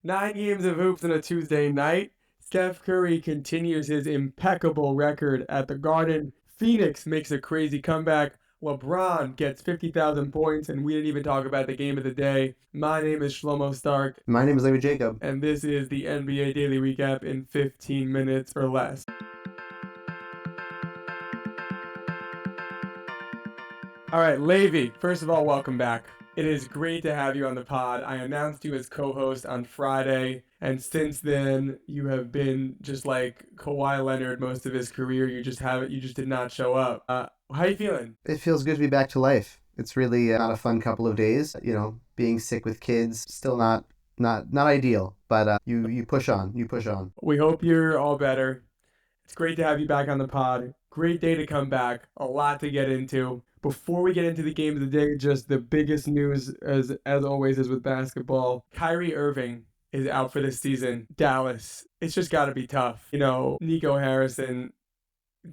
9 games of hoops on a Tuesday night. Steph Curry continues his impeccable record at the Garden. Phoenix makes a crazy comeback. LeBron gets 50,000 points, and we didn't even talk about the game of the day. My name is Shlomo Stark, My name is Larry Jacob. and this is the NBA Daily Recap in 15 minutes or less. All right, Levi, first of all, welcome back. It is great to have you on the pod. I announced you as co-host on Friday, and since then you have been just like Kawhi Leonard most of his career. You just did not show up. How you feeling? It feels good to be back to life. It's really not a fun couple of days. Being sick with kids, still not ideal. But you push on. You push on. We hope you're all better. It's great to have you back on the pod. Great day to come back. A lot to get into. Before we get into the game of the day, just the biggest news, as always, is with basketball. Kyrie Irving is out for this season. Dallas. It's just got to be tough. Nico Harrison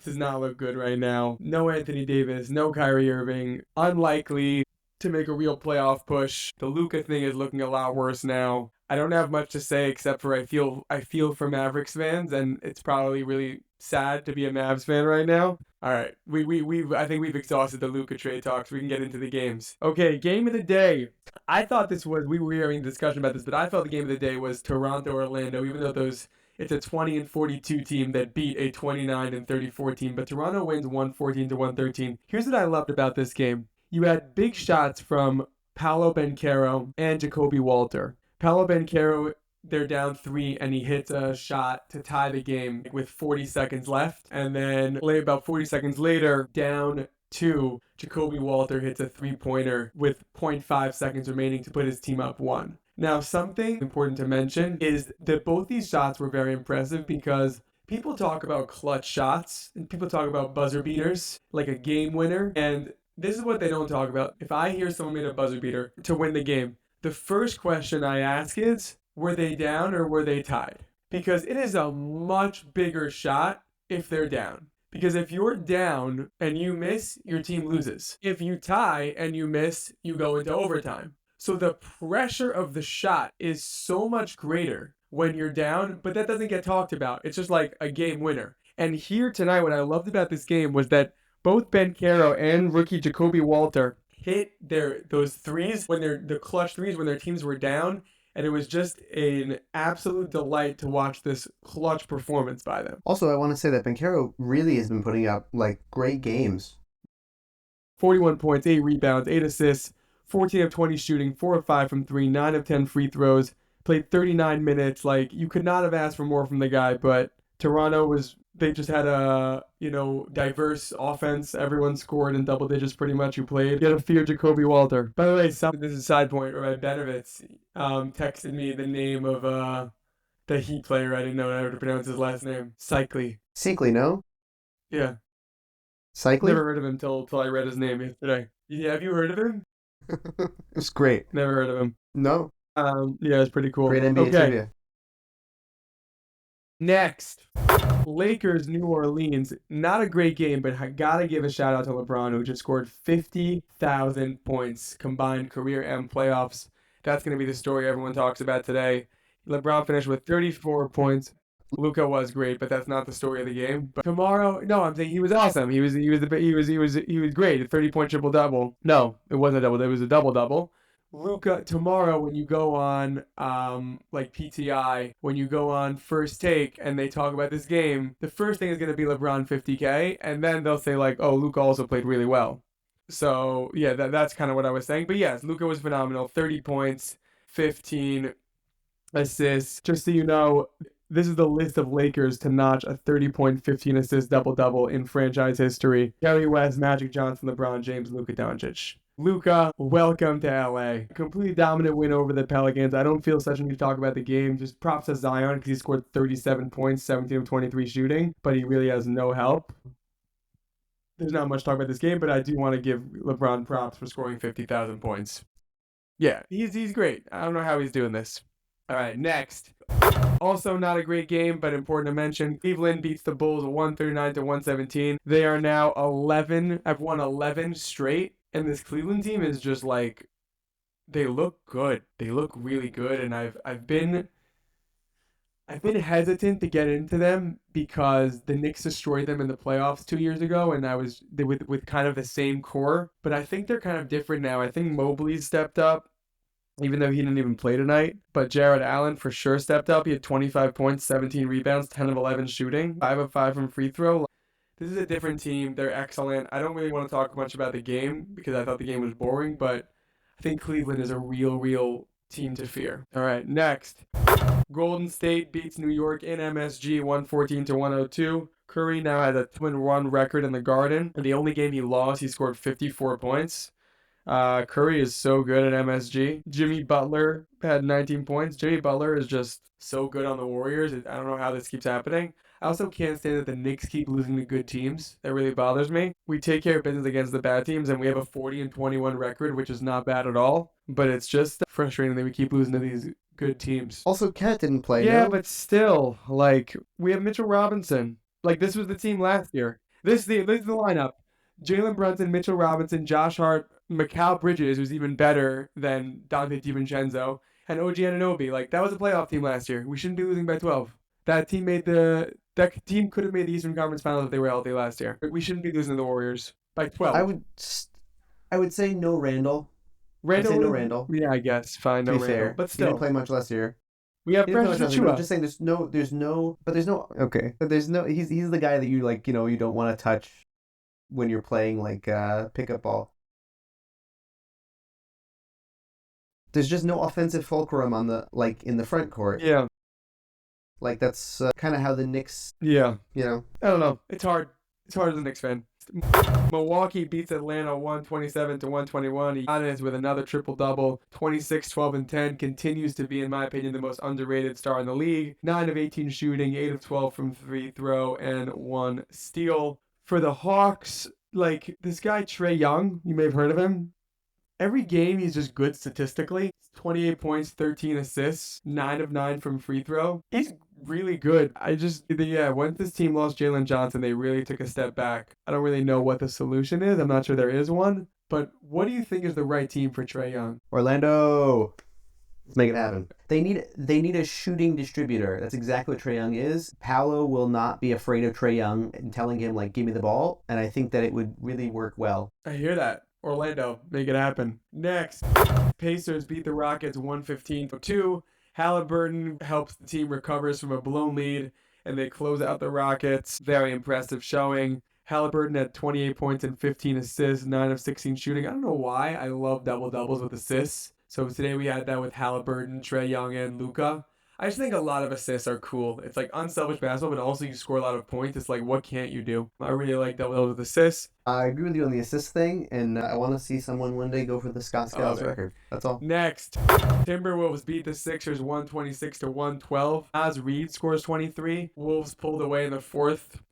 does not look good right now. No Anthony Davis. No Kyrie Irving. Unlikely to make a real playoff push. The Luka thing is looking a lot worse now. I don't have much to say except for I feel for Mavericks fans, and it's probably really sad to be a Mavs fan right now. All right, I think we've exhausted the Luka trade talks. We can get into the games. Okay, game of the day. I thought we were having a discussion about this, but I felt the game of the day was Toronto Orlando, even though it's a 20-42 team that beat a 29-34 team, but Toronto wins 114-113. Here's what I loved about this game. You had big shots from Paolo Banchero and Jacoby Walter. Paolo Banchero, they're down 3, and he hits a shot to tie the game with 40 seconds left. And then about 40 seconds later, down 2, Jacoby Walter hits a 3-pointer with 0.5 seconds remaining to put his team up 1. Now, something important to mention is that both these shots were very impressive because people talk about clutch shots and people talk about buzzer beaters, like a game winner. And this is what they don't talk about. If I hear someone made a buzzer beater to win the game, the first question I ask is, were they down or were they tied? Because it is a much bigger shot if they're down. Because if you're down and you miss, your team loses. If you tie and you miss, you go into overtime. So the pressure of the shot is so much greater when you're down, but that doesn't get talked about. It's just like a game winner. And here tonight, what I loved about this game was that both Banchero and rookie Jacoby Walter hit those threes the clutch threes when their teams were down, and it was just an absolute delight to watch this clutch performance by them. Also, I want to say that Banchero really has been putting up great games. 41 points, 8 rebounds, 8 assists, 14 of 20 shooting, 4 of 5 from 3, 9 of 10 free throws, played 39 minutes. You could not have asked for more from the guy, but they just had a, diverse offense. Everyone scored in double digits pretty much who played. You gotta fear Jacoby Walter. By the way, this is a side point. Rabbi Benovitz texted me the name of the Heat player. I didn't know how to pronounce his last name. Cycli. Cycli, no? Yeah. Cycli? Never heard of him till I read his name yesterday. Yeah, have you heard of him? It's great. Never heard of him. No. Yeah, it's pretty cool. Great NBA trivia. Next, Lakers, New Orleans. Not a great game, but I gotta give a shout out to LeBron, who just scored 50,000 points combined career and playoffs. That's gonna be the story everyone talks about today. LeBron finished with 34 points. Luka was great, but that's not the story of the game. But tomorrow, no, I'm saying he was awesome. He was great. A 30-point triple double. No, it wasn't a double. It was a double double. Luka, tomorrow when you go on PTI, when you go on First Take and they talk about this game, the first thing is going to be LeBron 50K, and then they'll say oh, Luka also played really well. So yeah, that's kind of what I was saying. But yes, Luka was phenomenal. 30 points, 15 assists. Just so you know, this is the list of Lakers to notch a 30-point, 15-assist double-double in franchise history. Jerry West, Magic Johnson, LeBron James, Luka Doncic. Luka, welcome to LA. Completely dominant win over the Pelicans. I don't feel such a need to talk about the game. Just props to Zion because he scored 37 points, 17 of 23 shooting, but he really has no help. There's not much to talk about this game, but I do want to give LeBron props for scoring 50,000 points. Yeah, he's great. I don't know how he's doing this. All right, next. Also not a great game, but important to mention. Cleveland beats the Bulls 139-117. They are now 11. I've won 11 straight. And this Cleveland team is just they look good. They look really good. And I've been I've been hesitant to get into them because the Knicks destroyed them in the playoffs 2 years ago, and I was with kind of the same core. But I think they're kind of different now. I think Mobley stepped up, even though he didn't even play tonight. But Jared Allen for sure stepped up. He had 25 points, 17 rebounds, 10 of 11 shooting, 5 of 5 from free throw. This is a different team. They're excellent. I don't really want to talk much about the game because I thought the game was boring, but I think Cleveland is a real team to fear. All right, next. Golden State beats New York in MSG 114 to 102. Curry now has a twin run record in the Garden. In the only game he lost, he scored 54 points. Curry is so good at MSG. Jimmy Butler had 19 points. Jimmy Butler is just so good on the Warriors. I don't know how this keeps happening. I also can't stand that the Knicks keep losing to good teams. That really bothers me. We take care of business against the bad teams, and we have a 40-21 record, which is not bad at all. But it's just frustrating that we keep losing to these good teams. Also, Cat didn't play. Yeah, no? but still, like, we have Mitchell Robinson. Like, this was the team last year. This is the lineup. Jalen Brunson, Mitchell Robinson, Josh Hart, Mikal Bridges, who's even better than Dante DiVincenzo, and OG Anunoby. Like, that was a playoff team last year. We shouldn't be losing by 12. That team could have made the Eastern Conference Finals if they were healthy last year. We shouldn't be losing to the Warriors by 12. I would say no Randall. Randall, I'd say no Randall. Yeah, I guess. Fine, no To be Randall. fair, But he didn't still, play much last year. we have He didn't play Precious much last year. I'm Achua. just saying there's no. He's the guy that you like. You don't want to touch when you're playing like pickup ball. There's just no offensive fulcrum on the in the front court. Yeah. Like that's kind of how the Knicks. Yeah. I don't know. It's hard. It's hard as a Knicks fan. Milwaukee beats Atlanta 127 to 121. Giannis with another triple-double, 26, 12, and 10, continues to be, in my opinion, the most underrated star in the league. 9 of 18 shooting, 8 of 12 from free throw, and 1 steal. For the Hawks, like, this guy Trae Young, you may have heard of him. Every game, he's just good statistically. 28 points, 13 assists, 9 of 9 from free throw. He's really good. Once this team lost Jalen Johnson, they really took a step back. I don't really know what the solution is. I'm not sure there is one. But what do you think is the right team for Trae Young? Orlando. Let's make it happen. They need a shooting distributor. That's exactly what Trae Young is. Paolo will not be afraid of Trae Young and telling him, like, give me the ball. And I think that it would really work well. I hear that. Orlando, make it happen. Next, Pacers beat the Rockets 115-2. Halliburton helps the team recovers from a blown lead, and they close out the Rockets. Very impressive showing. Halliburton had 28 points and 15 assists, 9 of 16 shooting. I don't know why. I love double-doubles with assists. So today we had that with Halliburton, Trae Young, and Luka. I just think a lot of assists are cool. It's like unselfish basketball, but also you score a lot of points. It's like, what can't you do? I really like double-doubles with assists. I agree with you on the assist thing, and I want to see someone one day go for the Scott Skiles record. That's all. Next, Timberwolves beat the Sixers 126 to 112. Naz Reid scores 23. Wolves pulled away in the fourth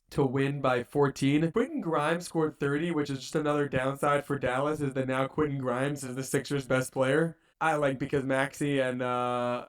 to win by 14. Quentin Grimes scored 30, which is just another downside for Dallas, is that now Quentin Grimes is the Sixers' best player. I like because Maxey and Embiid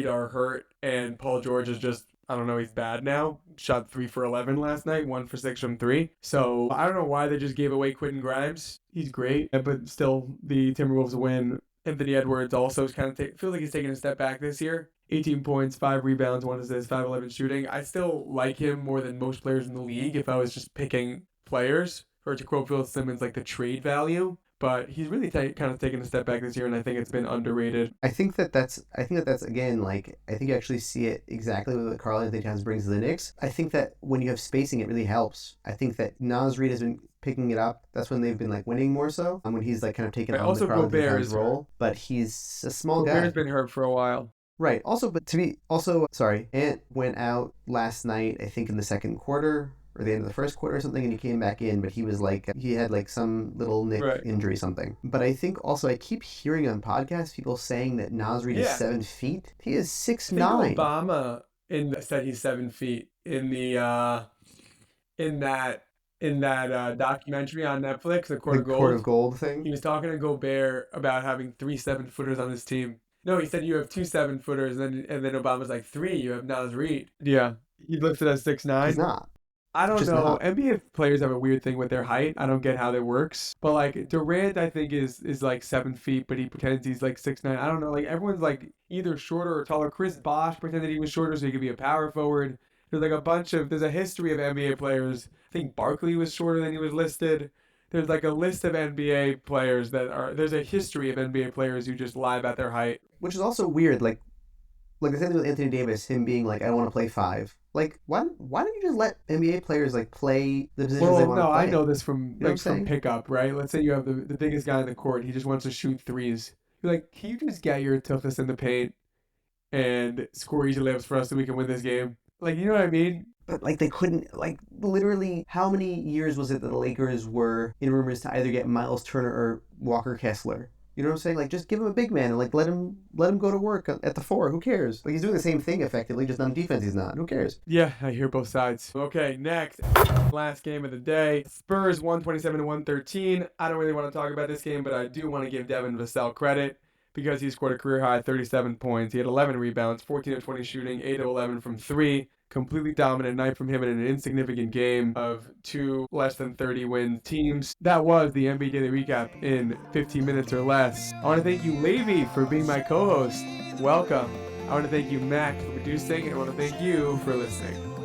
are hurt, and Paul George is just, I don't know, he's bad now. Shot 3 for 11 last night, 1 for 6 from 3. So I don't know why they just gave away Quentin Grimes. He's great, but still the Timberwolves win. Anthony Edwards also is feels like he's taking a step back this year. 18 points, 5 rebounds, 1 assist, 5-11 shooting. I still like him more than most players in the league if I was just picking players, or to quote Phil Simmons, like the trade value. But he's really kind of taken a step back this year, and I think it's been underrated. I think that's again, like, I think you actually see it exactly what Karl-Anthony Towns brings to the Knicks. I think that when you have spacing, it really helps. I think that Naz Reid has been picking it up. That's when they've been like winning more so. And when he's like kind of taken on the Karl-Anthony Towns role. But he's a small guy. Gobert's been hurt for a while. Right. Ant went out last night, I think in the second quarter, or the end of the first quarter or something, and he came back in, but he was like, he had like some little injury something. But I think also, I keep hearing on podcasts people saying that Naz Reid is 7 feet. He is 6'9". Obama said he's 7 feet in the in that documentary on Netflix, the Court of Gold. Court of Gold thing. He was talking to Gobert about having 3 7-footers on his team. No, he said you have 2 7-footers, and then Obama's like 3. You have Naz Reid. Yeah, he listed as 6'9". He's not. I don't Just know. not. NBA players have a weird thing with their height. I don't get how that works. But like Durant, I think is like 7 feet, but he pretends he's like 6'9". I don't know. Like everyone's like either shorter or taller. Chris Bosh pretended he was shorter so he could be a power forward. There's a history of NBA players. I think Barkley was shorter than he was listed. There's like a list of NBA players there's a history of NBA players who just lie about their height. Which is also weird. Like the same thing with Anthony Davis, him being like, I don't want to play five. Like, why don't you just let NBA players like play the positions they Well, want to no, I play? know You this from know what I'm from saying? pickup, right? Let's say you have the biggest guy in the court. He just wants to shoot threes. You're like, can you just get your toughness in the paint and score easy layups for us so we can win this game? Like, you know what I mean? But like they couldn't like literally how many years was it that the Lakers were in rumors to either get Miles Turner or Walker Kessler? You know what I'm saying? Like just give him a big man and like let him go to work at the four. Who cares? Like he's doing the same thing effectively, just on defense he's not. Who cares? Yeah, I hear both sides. Okay, next. Last game of the day. Spurs 127 to 113. I don't really want to talk about this game, but I do want to give Devin Vassell credit because he scored a career high 37 points. He had 11 rebounds, 14 of 20 shooting, 8 of 11 from 3. Completely dominant night from him in an insignificant game of two less than 30 win teams. That was the NBA Daily Recap in 15 minutes or less. I want to thank you, Levy, for being my co host. Welcome. I want to thank you, Mac, for producing, and I want to thank you for listening.